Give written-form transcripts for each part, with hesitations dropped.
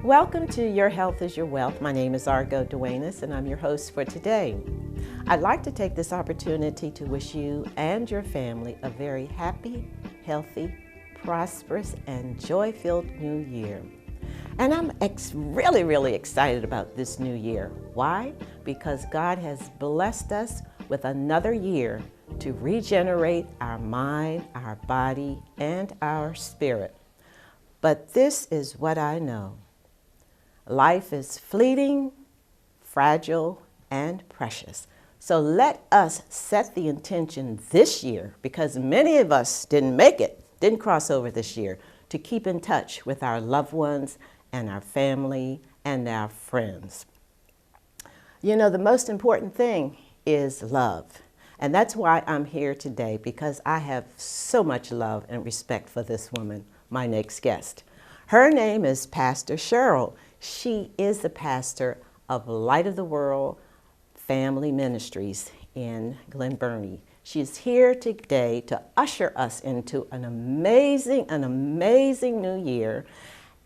Welcome to Your Health is Your Wealth. My name is Argo Duenas, and I'm your host for today. I'd like to take this opportunity to wish you and your family a very happy, healthy, prosperous, and joy-filled new year. And I'm really excited about this new year. Why? Because God has blessed us with another year to regenerate our mind, our body, and our spirit. But this is what I know. Life is fleeting, fragile, and precious. So let us set the intention this year, because many of us didn't make it, didn't cross over this year, to keep in touch with our loved ones and our family and our friends. You know, the most important thing is love. And that's why I'm here today, because I have so much love and respect for this woman, my next guest. Her name is Pastor Cheryl. She is the pastor of Light of the World Family Ministries in Glen Burnie. She is here today to usher us into an amazing new year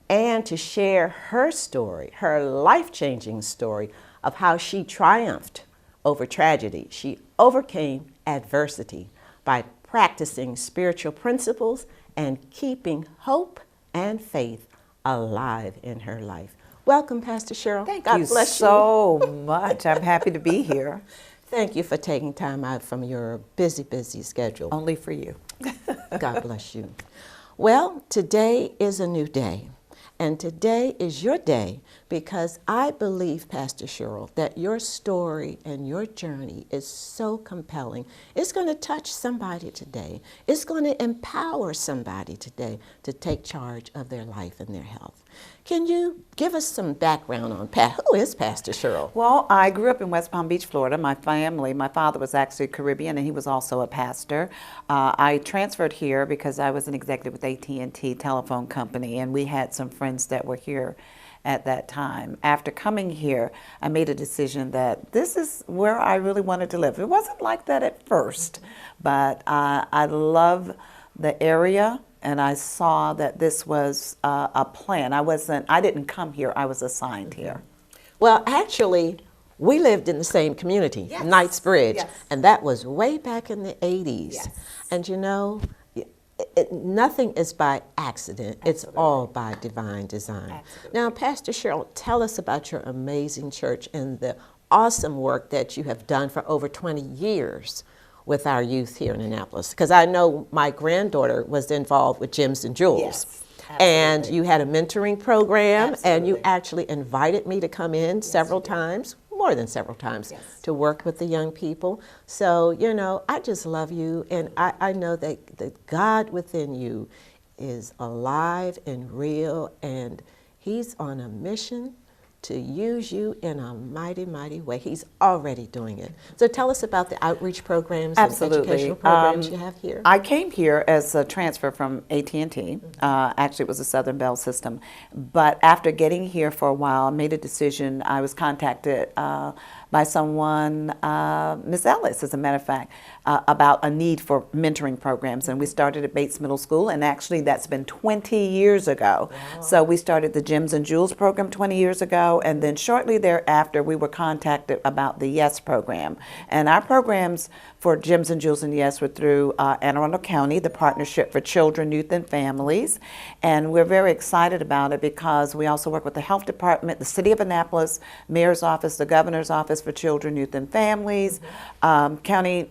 and to share her story, her life-changing story of how she triumphed over tragedy. She overcame adversity by practicing spiritual principles and keeping hope and faith alive in her life. Welcome, Pastor Cheryl. Thank God you bless so much. I'm happy to be here. Thank you for taking time out from your busy schedule. Only for you. God bless you. Well, today is a new day. And today is your day, because I believe, Pastor Cheryl, that your story and your journey is so compelling. It's going to touch somebody today. It's going to empower somebody today to take charge of their life and their health. Can you give us some background on who is Pastor Cheryl? Well, I grew up in West Palm Beach, Florida. My father was actually Caribbean, and he was also a pastor. I transferred here because I was an executive with AT&T Telephone Company, and we had some friends that were here at that time. After coming here, I made a decision that this is where I really wanted to live. It wasn't like that at first, but I love the area. And I saw that this was a plan. I didn't come here, I was assigned here. Well, actually, we lived in the same community, yes. Knightsbridge, yes. And that was way back in the 80s. Yes. And you know, nothing is by accident. Absolutely. It's all by divine design. Absolutely. Now, Pastor Cheryl, tell us about your amazing church and the awesome work that you have done for over 20 years with our youth here in Annapolis, because I know my granddaughter was involved with Gems and Jewels. Yes, and you had a mentoring program. Absolutely. And you actually invited me to come in. Yes, several times, more than several times, yes. To work with the young people. So, you know, I just love you, and I know that God within you is alive and real, and He's on a mission to use you in a mighty way. He's already doing it. So tell us about the outreach programs. Absolutely. And educational programs you have here. I came here as a transfer from AT&T. Mm-hmm. Actually, it was a Southern Bell system. But after getting here for a while, I made a decision. I was contacted by someone, Ms. Ellis, as a matter of fact, about a need for mentoring programs. And we started at Bates Middle School, and actually that's been 20 years ago. Wow. So we started the Gems and Jewels program 20 years ago, and then shortly thereafter we were contacted about the YES program. And our programs for Gems and Jewels and YES were through Anne Arundel County, the Partnership for Children, Youth, and Families. And we're very excited about it because we also work with the Health Department, the City of Annapolis, Mayor's Office, the Governor's Office for Children, Youth, and Families, county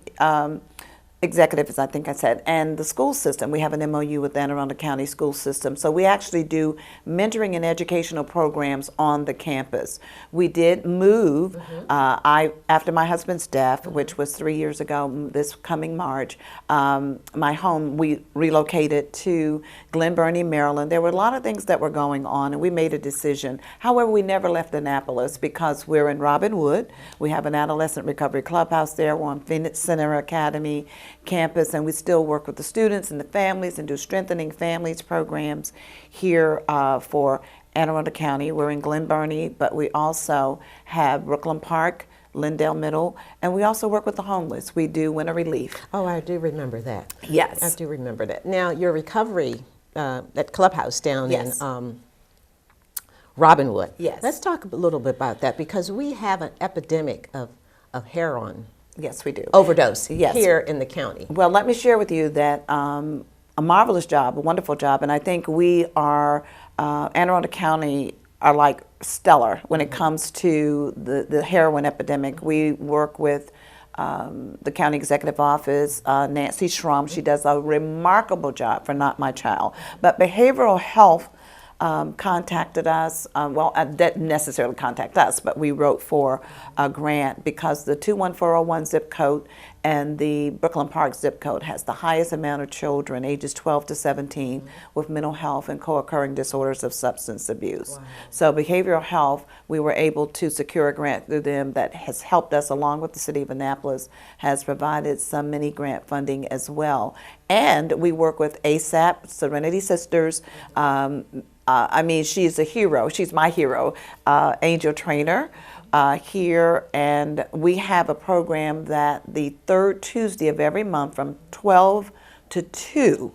executives, I think I said, and the school system. We have an MOU with the Anne Arundel County School System. So we actually do mentoring and educational programs on the campus. We did move, after my husband's death, which was 3 years ago, this coming March, my home, we relocated to Glen Burnie, Maryland. There were a lot of things that were going on, and we made a decision. However, we never left Annapolis because we're in Robin Wood. We have an adolescent recovery clubhouse there. We're on Phoenix Center Academy campus, and we still work with the students and the families and do strengthening families programs here for Anne Arundel County. We're in Glen Burnie, but we also have Brooklyn Park, Lindale Middle, and we also work with the homeless. We do winter relief. Oh, I do remember that. Yes. I do remember that. Now, your recovery, that clubhouse down yes. in Robinwood. Yes. Let's talk a little bit about that, because we have an epidemic of heroin Yes, we do. overdose Yes. here in the county. Well, let me share with you that a marvelous job, a wonderful job, and I think we are, Anne Arundel County are like stellar when it comes to the heroin epidemic. We work with the county executive office, Nancy Schrum. She does a remarkable job for Not My Child. But behavioral health contacted us. Well, didn't necessarily contact us, but we wrote for a grant because the 21401 zip code and the Brooklyn Park zip code has the highest amount of children ages 12 to 17 with mental health and co-occurring disorders of substance abuse. Wow. So behavioral health, we were able to secure a grant through them that has helped us, along with the city of Annapolis, has provided some mini grant funding as well. And we work with ASAP, Serenity Sisters. I mean, she's a hero. She's my hero, Angel Trainer. Here, and we have a program that the third Tuesday of every month from 12 to 2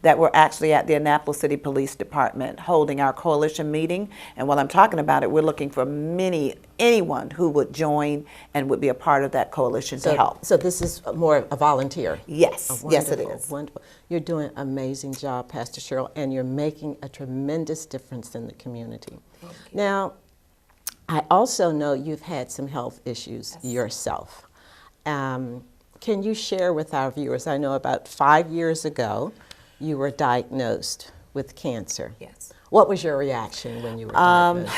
that we're actually at the Annapolis City Police Department holding our coalition meeting. And while I'm talking about it, we're looking for anyone who would join and would be a part of that coalition to help. So this is more a volunteer? Yes, yes it is. Wonderful. You're doing an amazing job, Pastor Cheryl, and you're making a tremendous difference in the community. Now, I also know you've had some health issues yourself. Can you share with our viewers, I know about 5 years ago, you were diagnosed with cancer. Yes. What was your reaction when you were diagnosed?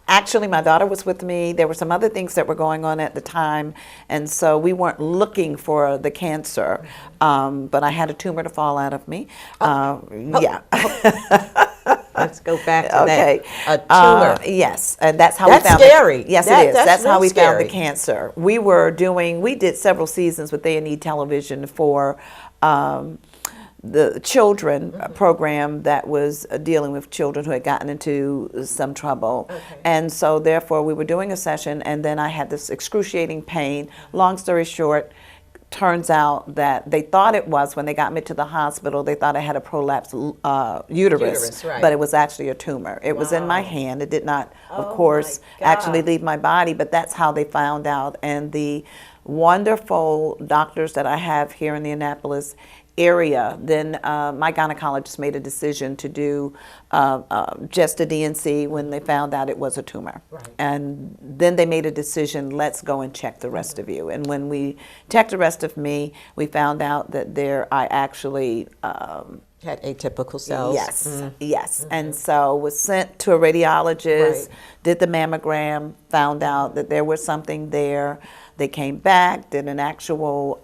Actually, my daughter was with me. There were some other things that were going on at the time, and so we weren't looking for the cancer. But I had a tumor to fall out of me. Yeah. Let's go back to okay. that. A tumor. Yes, and that's how that's we found scary. it. Yes, it is. That's how we scary. found the cancer. We did several seasons with A&E Television for the children program that was dealing with children who had gotten into some trouble. Okay. And so therefore we were doing a session, and then I had this excruciating pain. Long story short, turns out that they thought it was, when they got me to the hospital, they thought I had a prolapsed uterus, right. But it was actually a tumor. It was in my hand. It did not, of course, actually leave my body, but that's how they found out. And the wonderful doctors that I have here in the Annapolis area, then my gynecologist made a decision to do just a DNC when they found out it was a tumor. Right. And then they made a decision, let's go and check the rest of you. And when we checked the rest of me, we found out that I actually had atypical cells. Yes, yes. And so was sent to a radiologist, did the mammogram, found out that there was something there. They came back, did an actual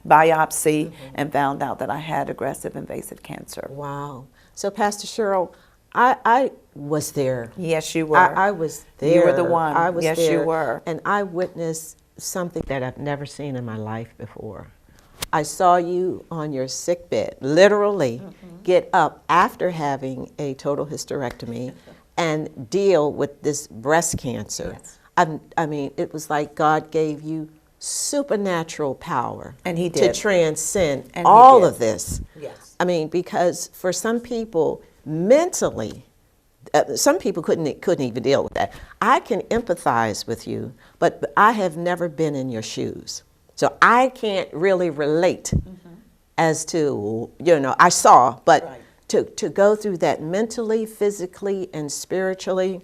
biopsy, and found out that I had aggressive invasive cancer. Wow. So Pastor Cheryl, I was there. Yes, you were. I was there. You were the one. I was yes, there. you were. And I witnessed something that I've never seen in my life before. I saw you on your sickbed, literally get up after having a total hysterectomy and deal with this breast cancer. Yes. I mean, it was like God gave you supernatural power, and He did, to transcend all of this. Yes. I mean, because for some people, mentally, some people couldn't even deal with that. I can empathize with you, but I have never been in your shoes, so I can't really relate as to, I saw, but to go through that mentally, physically, and spiritually.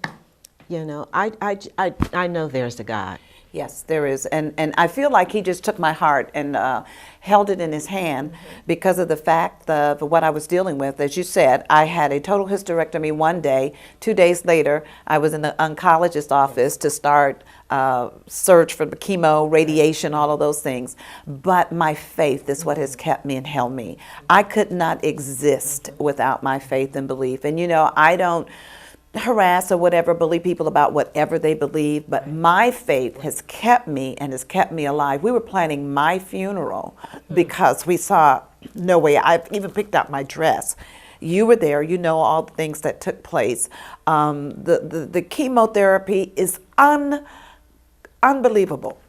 I know there's a God. Yes, there is. And I feel like He just took my heart and held it in His hand because of the fact of what I was dealing with. As you said, I had a total hysterectomy one day. 2 days later, I was in the oncologist's office to start search for the chemo, radiation, all of those things. But my faith is what has kept me and held me. I could not exist without my faith and belief. And I don't harass or whatever, bully people about whatever they believe, but my faith has kept me and has kept me alive. We were planning my funeral because we saw no way. I've even picked out my dress. You were there. You know all the things that took place. The chemotherapy is unbelievable.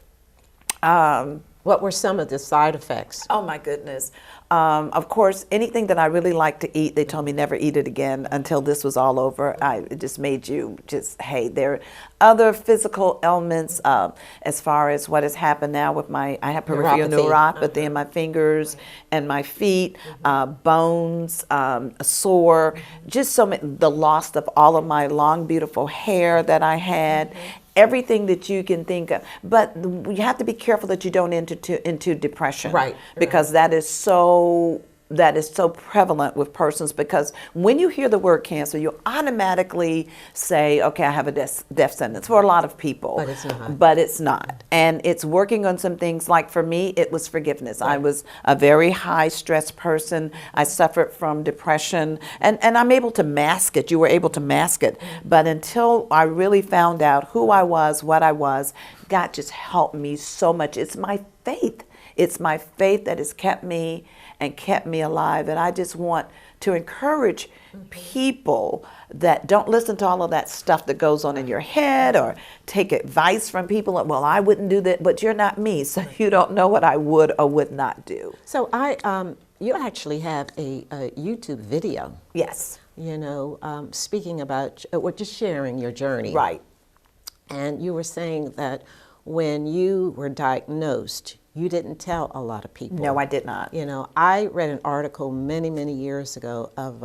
What were some of the side effects? Oh my goodness. Of course, anything that I really like to eat, they told me never eat it again until this was all over. It just made you just, hey, there are other physical ailments as far as what has happened now with I have peripheral neuropathy in my fingers and my feet, bones, sore, just the loss of all of my long, beautiful hair that I had. Everything that you can think of, but you have to be careful that you don't enter into depression, right? Because that is so prevalent with persons. Because when you hear the word cancer, you automatically say, "Okay, I have a death sentence." For a lot of people, but it's not. But it's not, and it's working on some things. Like for me, it was forgiveness. Right. I was a very high stress person. I suffered from depression, and I'm able to mask it. You were able to mask it, but until I really found out who I was, what I was, God just helped me so much. It's my faith. It's my faith that has kept me and kept me alive. And I just want to encourage people that don't listen to all of that stuff that goes on in your head or take advice from people. Well, I wouldn't do that, but you're not me, so you don't know what I would or would not do. So you actually have a YouTube video. Yes. You know, speaking about, or just sharing your journey. Right. And you were saying that when you were diagnosed, you didn't tell a lot of people. No, I did not. You know, I read an article many, many years ago of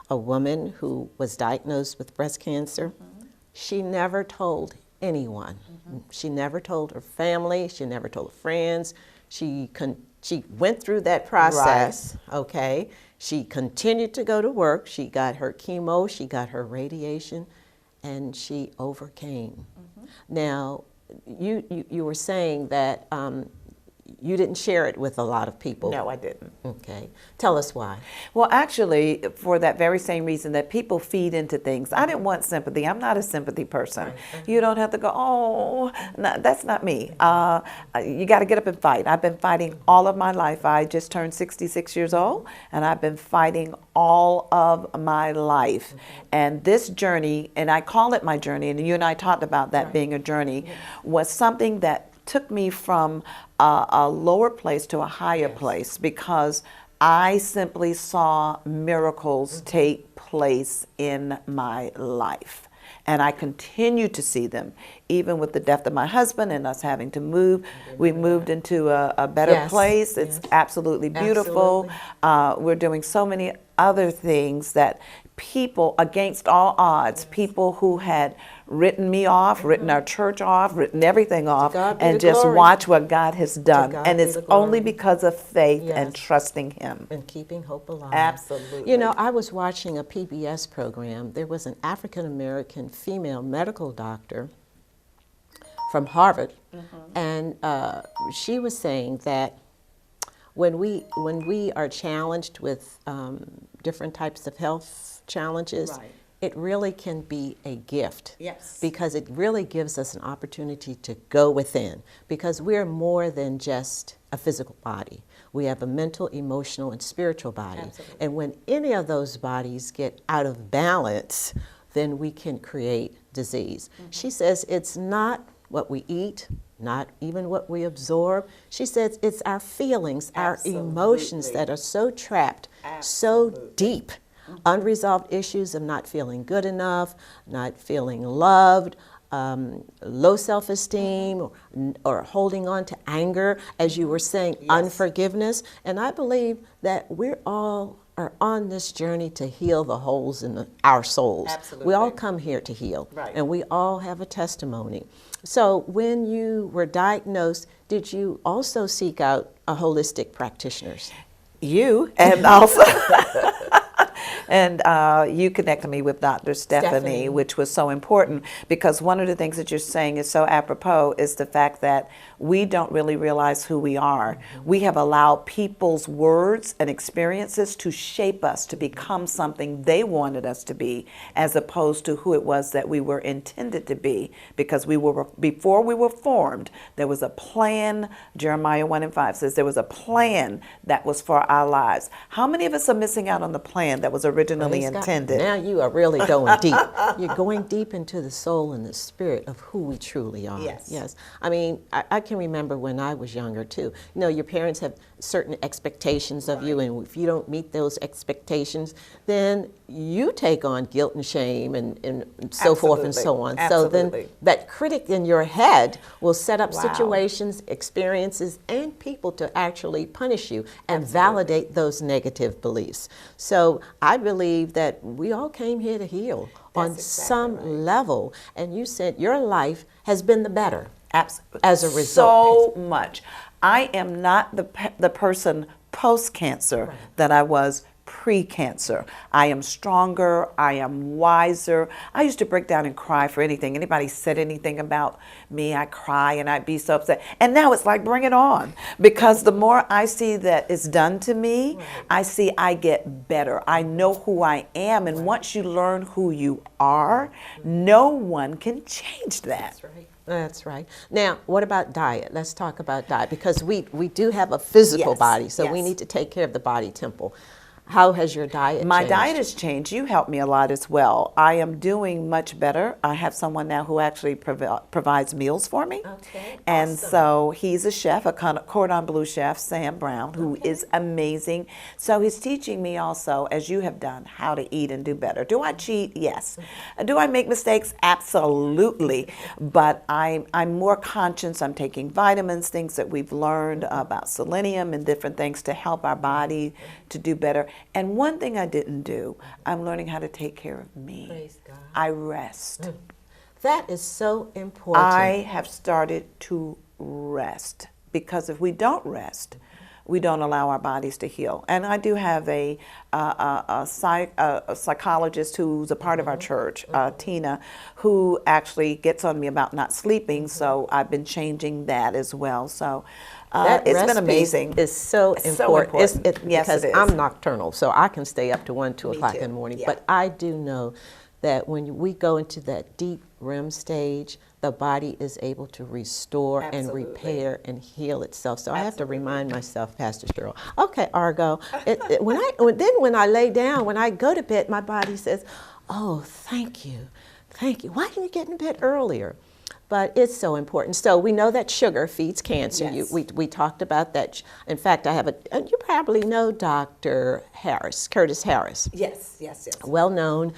a woman who was diagnosed with breast cancer. Mm-hmm. She never told anyone. Mm-hmm. She never told her family. She never told her friends. She went through that process, right. Okay? She continued to go to work. She got her chemo. She got her radiation, and she overcame. Mm-hmm. Now, you were saying that you didn't share it with a lot of people. No, I didn't. Okay. Tell us why. Well, actually, for that very same reason that people feed into things. I didn't want sympathy. I'm not a sympathy person. Right. You don't have to go, oh, no, that's not me. You got to get up and fight. I've been fighting all of my life. I just turned 66 years old, and I've been fighting all of my life. Mm-hmm. And this journey, and I call it my journey, and you and I talked about that, right. Being a journey, was something that took me from a lower place to a higher yes. place, because I simply saw miracles mm-hmm. take place in my life. And I continue to see them, even with the death of my husband and us having to move. We moved into a better yes. place. It's yes. absolutely beautiful. Absolutely. We're doing so many other things that people, against all odds, yes. people who had written me off, mm-hmm. written our church off, written everything off, and just glory. Watch what God has done. And it's only because of faith yes. and trusting Him. And keeping hope alive. Absolutely. You know, I was watching a PBS program. There was an African-American female medical doctor from Harvard, mm-hmm. and she was saying that when we are challenged with different types of health challenges, right. it really can be a gift. Yes. Because it really gives us an opportunity to go within, because we're more than just a physical body. We have a mental, emotional, and spiritual body. Absolutely. And when any of those bodies get out of balance, then we can create disease. Mm-hmm. She says it's not what we eat, not even what we absorb. She says it's our feelings, absolutely. Our emotions that are so trapped, absolutely. So deep. Mm-hmm. Unresolved issues of not feeling good enough, not feeling loved, low self-esteem, or holding on to anger, as you were saying, yes. unforgiveness. And I believe that we're all are on this journey to heal the holes in our souls. Absolutely. We all come here to heal, right. and we all have a testimony. So when you were diagnosed, did you also seek out a holistic practitioners? You, and also and you connected me with Dr. Stephanie, which was so important, because one of the things that you're saying is so apropos is the fact that we don't really realize who we are. Mm-hmm. We have allowed people's words and experiences to shape us to become something they wanted us to be, as opposed to who it was that we were intended to be. Because before we were formed, there was a plan. Jeremiah 1:5 says there was a plan that was for our lives. How many of us are missing out on the plan that was originally Praise God. intended. Now you are really going deep. You're going deep into the soul and the spirit of who we truly are. Yes. Yes. I mean, I can remember when I was younger too. You know, your parents have certain expectations of you, and if you don't meet those expectations, then you take on guilt and shame and so forth and so on. Absolutely. So then that critic in your head will set up Wow. situations, experiences, and people to actually punish you and Absolutely. validate those negative beliefs. So I believe that we all came here to heal on exactly some right. level. And you said your life has been the better. Absolutely. As a result. So much. I am not the person post-cancer that I was pre-cancer. I am stronger. I am wiser. I used to break down and cry for anything. Anybody said anything about me, I cry and I'd be so upset. And now it's like, bring it on. Because the more I see that it's done to me, I see I get better. I know who I am. And once you learn who you are, no one can change that. That's right. That's right. Now, what about diet? Let's talk about diet, because we do have a physical Yes, body, so we yes. need to take care of the body temple. How has your diet My changed? diet has changed. You helped me a lot as well. I am doing much better. I have someone now who actually provides meals for me. Okay, And awesome. so he's a chef, a cordon bleu chef, Sam Brown, who is amazing. So he's teaching me also, as you have done, how to eat and do better. Do I cheat? Yes. Do I make mistakes? Absolutely. But I'm more conscious. I'm taking vitamins, things that we've learned about selenium and different things to help our body to do better. And one thing I didn't do, I'm learning how to take care of me. Praise God. I rest. That is so important. I have started to rest, because if we don't rest, we don't allow our bodies to heal. And I do have a psychologist who's a part of our church, Tina, who actually gets on me about not sleeping. So I've been changing that as well. So That it's rest been amazing. piece is so It's so important. important. Yes, because it is. I'm nocturnal, so I can stay up to 1, 2 o'clock too. in the morning. Yeah. But I do know that when we go into that deep REM stage, the body is able to restore and Absolutely. repair and heal itself. So I have to remind myself, Pastor Cheryl. Okay, Argo. When I lay down, when I go to bed, my body says, "Oh, thank you, thank you. Why didn't you get in bed earlier?" But it's so important. So we know that sugar feeds cancer. Yes. We talked about that. In fact, I have you probably know Dr. Harris, Curtis Harris, Yes, yes, yes. well-known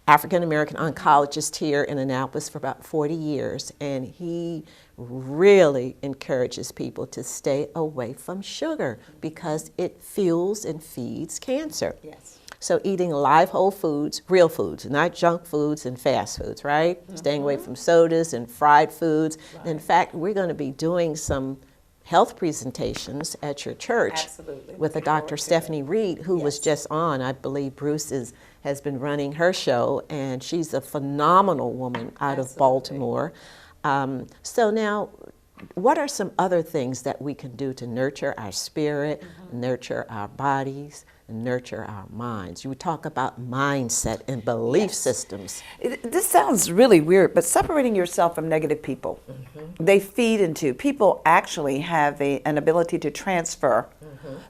African-American oncologist here in Annapolis for about 40 years. And he really encourages people to stay away from sugar because it fuels and feeds cancer. Yes. So eating live whole foods, real foods, not junk foods and fast foods, right? Staying away from sodas and fried foods. Right. In fact, we're going to be doing some health presentations at your church. Absolutely. With a Looking forward Dr. to Stephanie it. Reed, who was Yes. just on. I believe Bruce has been running her show, and she's a phenomenal woman out of Absolutely. Baltimore. So now, what are some other things that we can do to nurture our spirit, nurture our bodies, and nurture our minds? You talk about mindset and belief systems. This sounds really weird, but separating yourself from negative people, they feed into, people actually have an ability to transfer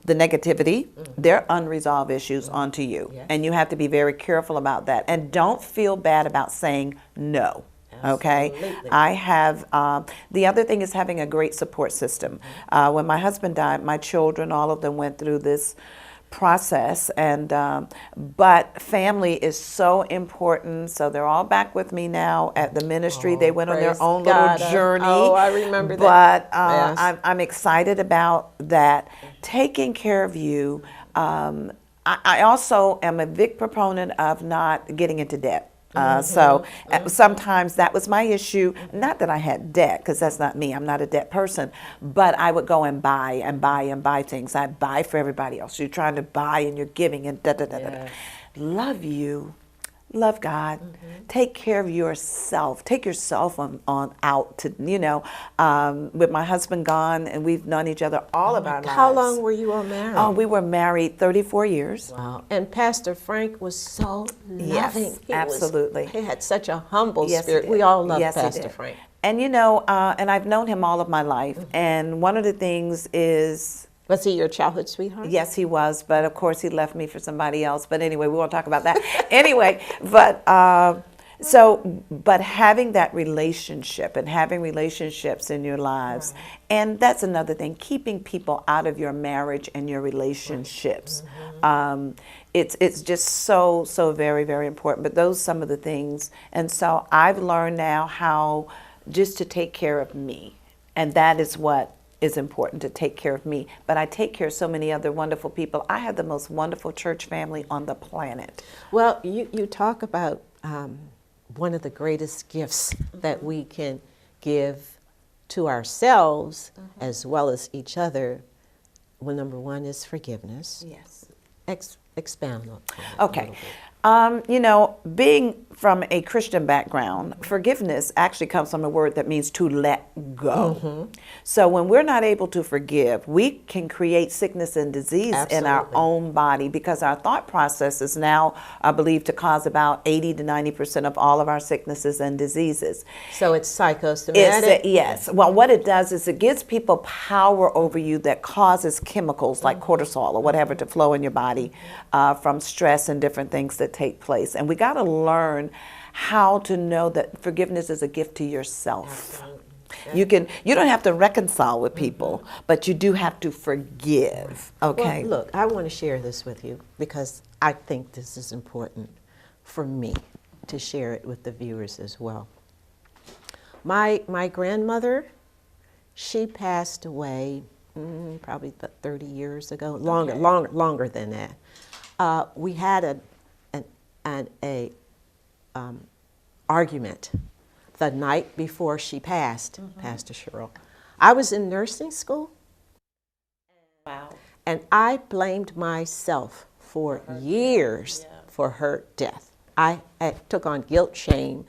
the negativity, their unresolved issues onto you. Yes. And you have to be very careful about that. And don't feel bad about saying no. Okay, Absolutely. I have, the other thing is having a great support system. When my husband died, my children, all of them went through this process, and but family is so important. So they're all back with me now at the ministry. They went on their praise own God. little journey. Oh, I remember that. But Yes. I'm excited about that. Taking care of you. I also am a big proponent of not getting into debt. So sometimes that was my issue. Not that I had debt, because that's not me. I'm not a debt person. But I would go and buy and buy and buy things. I buy for everybody else. You're trying to buy and you're giving and da-da-da-da. Yes. Love you. Love God. Take care of yourself. Take yourself on out to, with my husband gone, and we've known each other all of our lives. How long were you all married? Oh, we were married 34 years. Wow. And Pastor Frank was so Yes, loving. absolutely. He had such a humble Yes, he spirit. did. We all love Yes, he Pastor did. Frank. And and I've known him all of my life. And one of the things is Was he your childhood sweetheart? Yes, he was, but of course he left me for somebody else. But anyway, we won't talk about that. Anyway, but having that relationship and having relationships in your lives, and that's another thing, keeping people out of your marriage and your relationships. It's just so very, very important. But those some of the things, and so I've learned now how just to take care of me, and that is what is important, to take care of me. But I take care of so many other wonderful people. I have the most wonderful church family on the planet. Well, you talk about one of the greatest gifts that we can give to ourselves as well as each other. Well, number one is forgiveness. Yes. Expound on that. Okay. Being from a Christian background, forgiveness actually comes from a word that means to let go. So when we're not able to forgive, we can create sickness and disease in our own body, because our thought processes now are believed to cause about 80 to 90% of all of our sicknesses and diseases. So it's psychosomatic? Yes. Well, what it does is it gives people power over you that causes chemicals like cortisol or whatever to flow in your body from stress and different things that take place. And we got to learn how to know that forgiveness is a gift to yourself. You don't have to reconcile with people, but you do have to forgive. Okay. Well, look, I want to share this with you because I think this is important for me to share it with the viewers as well. My grandmother, she passed away probably about 30 years ago, longer than that. We had an argument the night before she passed, Pastor Cheryl. I was in nursing school. Wow. And I blamed myself for years for her death. I took on guilt, shame.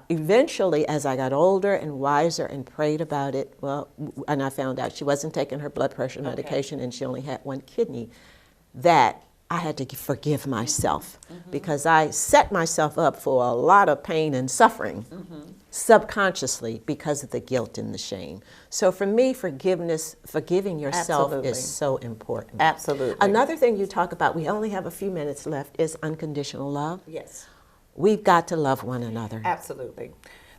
Eventually, as I got older and wiser and prayed about it, and I found out she wasn't taking her blood pressure medication and she only had one kidney, that I had to forgive myself because I set myself up for a lot of pain and suffering subconsciously because of the guilt and the shame. So for me, forgiving yourself is so important. Absolutely. Another thing you talk about, we only have a few minutes left, is unconditional love. Yes. We've got to love one another. Absolutely.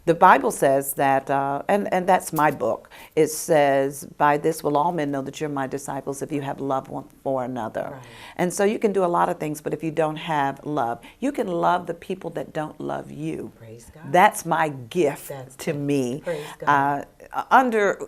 The Bible says that, and that's my book, it says, by this will all men know that you're my disciples if you have love one for another. Right. And so you can do a lot of things, but if you don't have love, you can love the people that don't love you. Praise God. That's my gift to me. Praise God.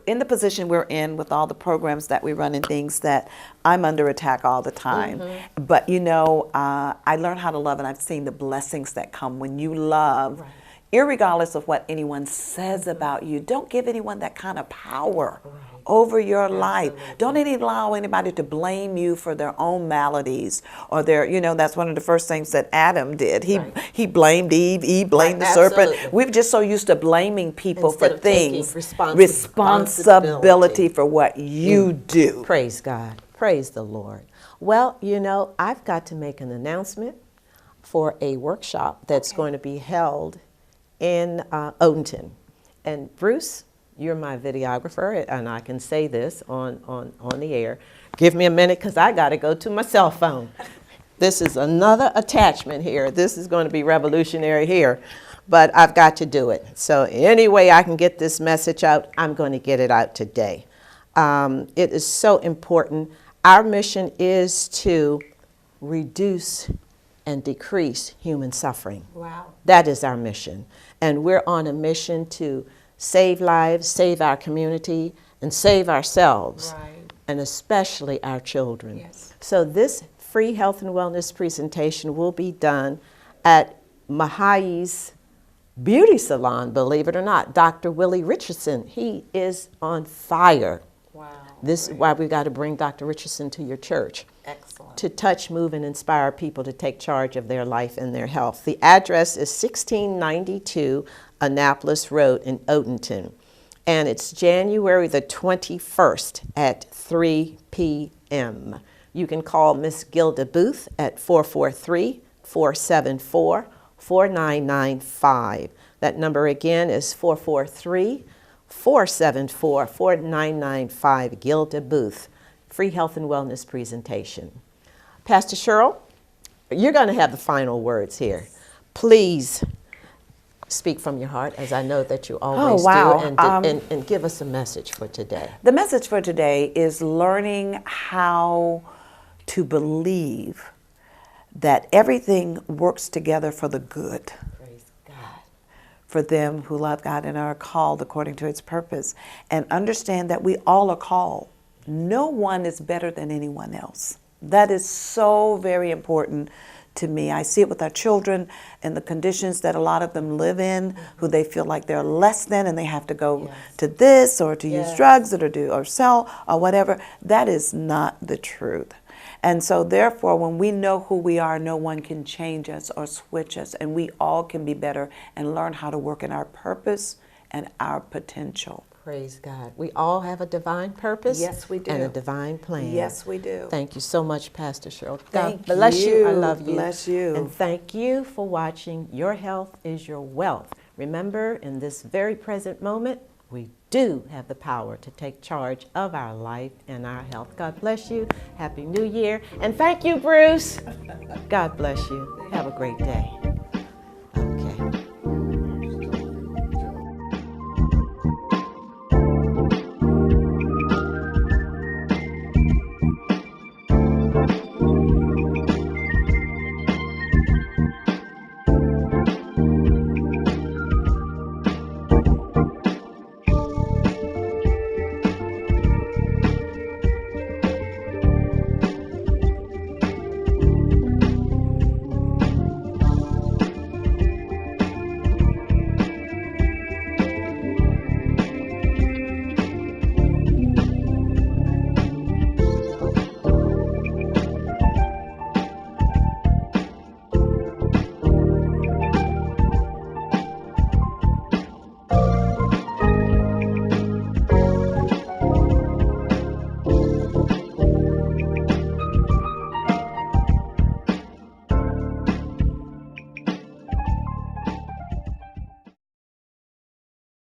In the position we're in with all the programs that we run and things, that I'm under attack all the time. But I learned how to love, and I've seen the blessings that come when you love. Right. Irregardless of what anyone says about you, don't give anyone that kind of power over your life. Don't allow anybody to blame you for their own maladies or their, that's one of the first things that Adam did. He blamed Eve, Eve blamed the serpent. We're just so used to blaming people instead for things. Responsibility for what you do. Praise God. Praise the Lord. Well, I've got to make an announcement for a workshop that's going to be held in Odenton. And Bruce, you're my videographer, and I can say this on the air. Give me a minute, because I got to go to my cell phone. This is another attachment here. This is going to be revolutionary here, but I've got to do it. So any way I can get this message out, I'm going to get it out today. It is so important. Our mission is to reduce and decrease human suffering. Wow. That is our mission. And we're on a mission to save lives, save our community, and save ourselves, and especially our children. Yes. So this free health and wellness presentation will be done at Mahai's beauty salon, believe it or not. Dr. Willie Richardson, he is on fire. Wow. This is why we got to bring Dr. Richardson to your church. Excellent. To touch, move, and inspire people to take charge of their life and their health. The address is 1692 Annapolis Road in Odenton. And it's January the 21st at 3 p.m. You can call Miss Gilda Booth at 443-474-4995. That number again is 443-474-4995, Gilda Booth. free health and wellness presentation. Pastor Cheryl, you're going to have the final words here. Please speak from your heart, as I know that you always do, and give us a message for today. The message for today is learning how to believe that everything works together for the good. Praise God. For them who love God and are called according to His purpose. And understand that we all are called. No one is better than anyone else. That is so very important to me. I see it with our children and the conditions that a lot of them live in, who they feel like they're less than and they have to go to this or to use drugs or sell or whatever. That is not the truth. And so therefore, when we know who we are, no one can change us or switch us, and we all can be better and learn how to work in our purpose and our potential. Praise God. We all have a divine purpose. Yes, we do. And a divine plan. Yes, we do. Thank you so much, Pastor Cheryl. God bless you. I love you. Bless you. And thank you for watching Your Health is Your Wealth. Remember, in this very present moment, we do have the power to take charge of our life and our health. God bless you. Happy New Year. And thank you, Bruce. God bless you. Have a great day.